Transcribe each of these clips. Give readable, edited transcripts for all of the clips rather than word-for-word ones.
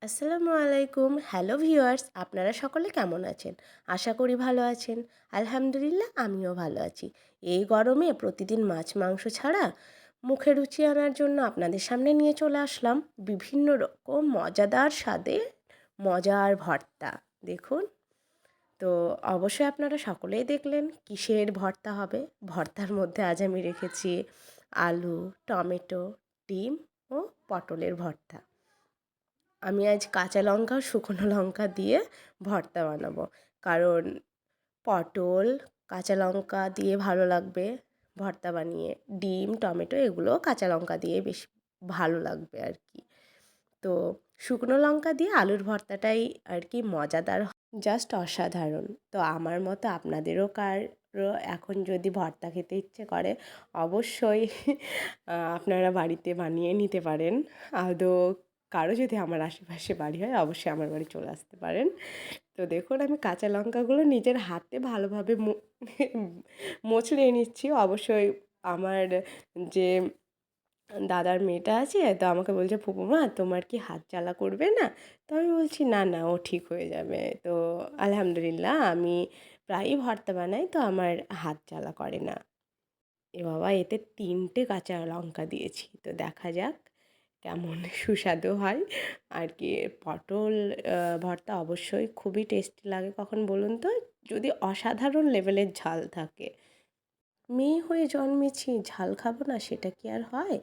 আসসালামু আলাইকুম। Hello viewers, আপনারা সকলে কেমন আছেন? আশা করি ভালো আছেন। আলহামদুলিল্লাহ আমিও ভালো আছি। এই গরমে প্রতিদিন মাছ মাংস ছাড়া মুখে রুচি আনার জন্য আপনাদের সামনে নিয়ে চলে আসলাম বিভিন্ন রকম মজাদার স্বাদে মজার ভর্তা। দেখুন, তো অবশ্যই আপনারা সকলেই দেখলেন কিসের ভর্তা হবে। ভর্তার মধ্যে আজ আমি রেখেছি আলু, টমেটো, ডিম ও পটলের ভর্তা। আমি আজ কাঁচা লঙ্কা শুকনো লঙ্কা দিয়ে ভর্তা বানাবো, কারণ পটল কাঁচা লঙ্কা দিয়ে ভালো লাগবে ভর্তা বানিয়ে। ডিম টমেটো এগুলো কাঁচা লঙ্কা দিয়ে বেশ ভালো লাগবে আর কি। তো শুকনো লঙ্কা দিয়ে আলুর ভর্তাটাই আর কি মজাদার, জাস্ট অসাধারণ। তো আমার মতো আপনাদেরও কারো এখন যদি ভর্তা খেতে ইচ্ছে করে অবশ্যই আপনারা বাড়িতে বানিয়ে নিতে পারেন। আদৌ কারো যদি আমার আশেপাশে বাড়ি হয় অবশ্যই আমার বাড়ি চলে আসতে পারেন। তো দেখুন, আমি কাঁচা লঙ্কাগুলো নিজের হাতে ভালোভাবে মচড়ে নিচ্ছি। অবশ্যই আমার যে দাদার মেয়েটা আছে, তো আমাকে বলছে, "ফুপুমা তোমার কি হাত জ্বালা করবে না?" তো আমি বলছি, "না, না, ও ঠিক হয়ে যাবে।" তো আলহামদুলিল্লাহ আমি প্রায়ই ভর্তা বানাই, তো আমার হাত জ্বালা করে না। এ বাবা, এতে ৩টে কাঁচা লঙ্কা দিয়েছি। তো দেখা যাক কেমন সুস্বাদু হয় আর কি। পটল ভর্তা অবশ্যই খুবই টেস্টি লাগে কখন বলুন তো? যদি অসাধারণ লেভেলের ঝাল থাকে। মেয়ে হয়ে জন্মেছি, ঝাল খাবো না সেটা কি আর হয়?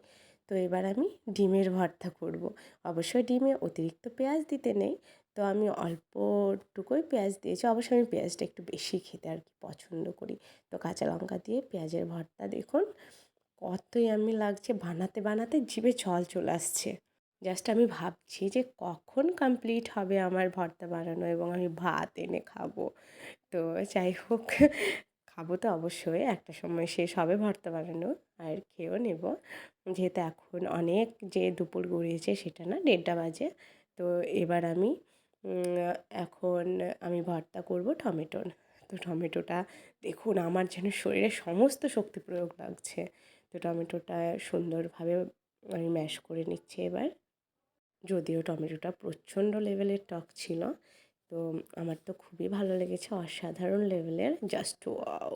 তো এবার আমি ডিমের ভর্তা করব। অবশ্যই ডিমে অতিরিক্ত পেঁয়াজ দিতে নেই। তো আমি অল্পটুকুই পেঁয়াজ দিয়েছি। অবশ্যই আমি পেঁয়াজটা একটু বেশি খেতে আর কি পছন্দ করি। তো কাঁচা লঙ্কা দিয়ে পেঁয়াজের ভর্তা দেখুন কত ইয়াম্মি লাগছে, বানাতে বানাতে জিভে জল চলে আসছে। জাস্ট আমি ভাবছি যে কখন কমপ্লিট হবে আমার ভর্তা বানানো এবং আমি ভাত এনে খাবো। তো যাই হোক, খাবো তো অবশ্যই, একটা সময় শেষ হবে ভর্তা বানানো আর খেয়েও নেব। যেহেতু এখন অনেক যে দুপুর গড়িয়েছে সেটা না, 1:30 বাজে। তো এবার আমি এখন আমি ভর্তা করব টমেটোর। তো টমেটোটা দেখুন আমার যেন শরীরে সমস্ত শক্তি প্রয়োগ লাগছে। তো টমেটোটা সুন্দরভাবে আমি ম্যাশ করে নিচ্ছি এবার। যদিও টমেটোটা প্রচণ্ড লেভেলের টক ছিল, তো আমার তো খুবই ভালো লেগেছে, অসাধারণ লেভেলের, জাস্ট ওয়াও!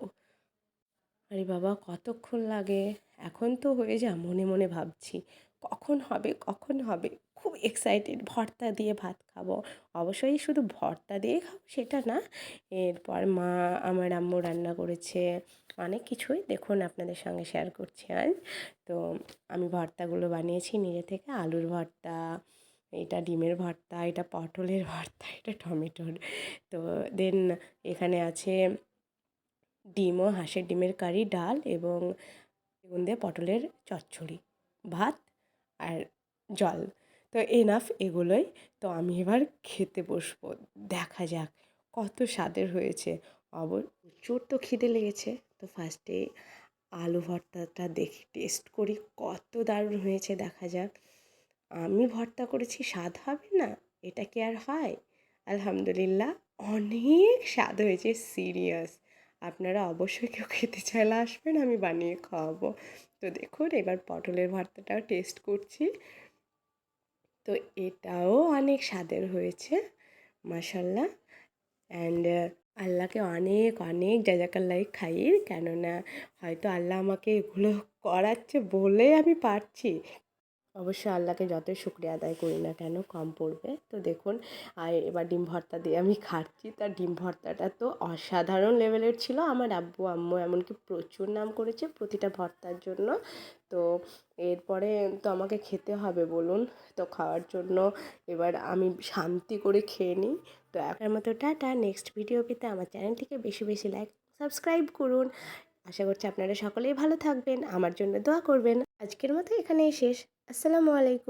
আরে বাবা, কতক্ষণ লাগে? এখন তো হয়ে যা, মনে মনে ভাবছি কখন হবে, কখন হবে? খুব এক্সাইটেড, ভর্তা দিয়ে ভাত খাবো। অবশ্যই শুধু ভর্তা দিয়ে খাবো সেটা না, এরপর মা আমার আম্মু রান্না করেছে অনেক কিছুই, দেখুন আপনাদের সঙ্গে শেয়ার করছি আজ। তো আমি ভর্তাগুলো বানিয়েছি নিজে থেকে, আলুর ভর্তা, এটা ডিমের ভর্তা, এটা পটলের ভর্তা, এটা টমেটোর। তো দেন এখানে আছে ডিম ও হাঁসের ডিমের কারি, ডাল এবং বেগুন দিয়ে পটলের চচ্চড়ি, ভাত আর জল। তো এনাফ এগুলোই। তো আমি এবার খেতে বসবো। দেখা যাক কত স্বাদের হয়েছে। প্রচুর তো খিদে লেগেছে। তো ফার্স্টে আলু ভর্তাটা দেখি, টেস্ট করি কত দারুণ হয়েছে, দেখা যাক। আমি ভর্তা করেছি, স্বাদ হবে না? এটা কি আর হয়? আলহামদুলিল্লাহ অনেক স্বাদ হয়েছে, সিরিয়াস। আপনারা অবশ্যই কেউ খেতে চাইলে আসবেন, আমি বানিয়ে খাওয়াবো। তো দেখুন এবার পটলের ভর্তাটাও টেস্ট করছি। তো এটাও অনেক স্বাদের হয়েছে, মাশাআল্লাহ। অ্যান্ড আল্লাহকে অনেক অনেক জাজাকাল্লাহ খাইর, কেননা হয়তো আল্লাহ আমাকে এগুলো করাচ্ছে বলে আমি পারছি। অবশ্যই আল্লাহকে যতই শুকরিয়া আদায় করি না কেন কম পড়বে। তো দেখুন, আর এবার ডিম ভর্তা দিয়ে আমি খাচ্ছি। তার ডিম ভর্তাটা তো অসাধারণ লেভেলের ছিল। আমার আব্বু আম্মু এমনকি প্রচুর নাম করেছে প্রতিটা ভর্তার জন্য। তো এরপরে তো আমাকে খেতে হবে বলুন। তো খাওয়ার জন্য এবার আমি শান্তি করে খেয়ে নিই। তো এখনের মতো টাটা। নেক্সট ভিডিও পেতে আমার চ্যানেলটিকে বেশি বেশি লাইক সাবস্ক্রাইব করুন। আশা করছি আপনারা সকলেই ভালো থাকবেন, আমার জন্য দোয়া করবেন। আজকের মতো এখানেই শেষ। আসসালামু আলাইকুম।